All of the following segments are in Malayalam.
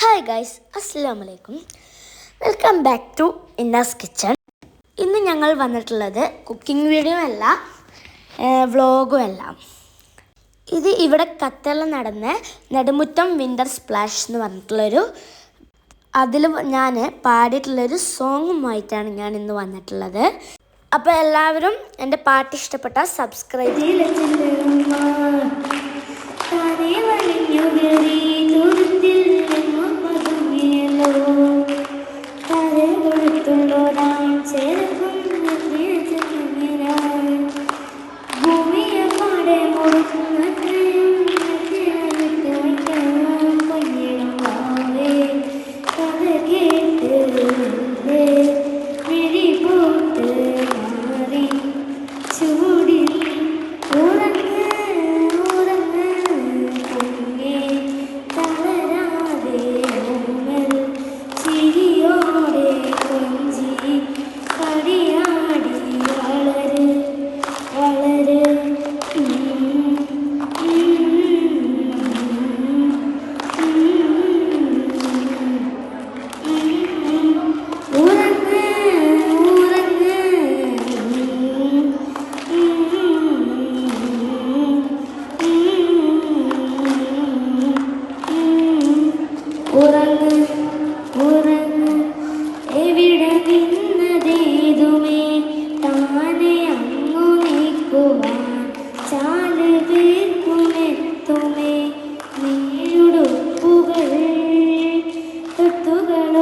ഹായ് ഗൈസ്, അസ്സലാമു അലൈക്കും. Welcome back to Innas kitchen. ഇന്ന് ഞങ്ങൾ വന്നിട്ടുള്ളത് കുക്കിംഗ് വീഡിയോ അല്ല, വ്ളോഗും അല്ല. ഇത് ഇവിടെ ഖത്തറിൽ നടന്ന നെടുമുറ്റം വിൻ്റർ സ്പ്ലാഷ് എന്ന് പറഞ്ഞിട്ടുള്ളൊരു അതിൽ ഞാൻ പാടിയിട്ടുള്ളൊരു സോങ്ങുമായിട്ടാണ് ഞാൻ ഇന്ന് വന്നിട്ടുള്ളത്. അപ്പോൾ എല്ലാവരും എൻ്റെ പാട്ട് ഇഷ്ടപ്പെട്ടാൽ സബ്സ്ക്രൈബ്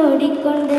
ോടിക്കൊണ്ട്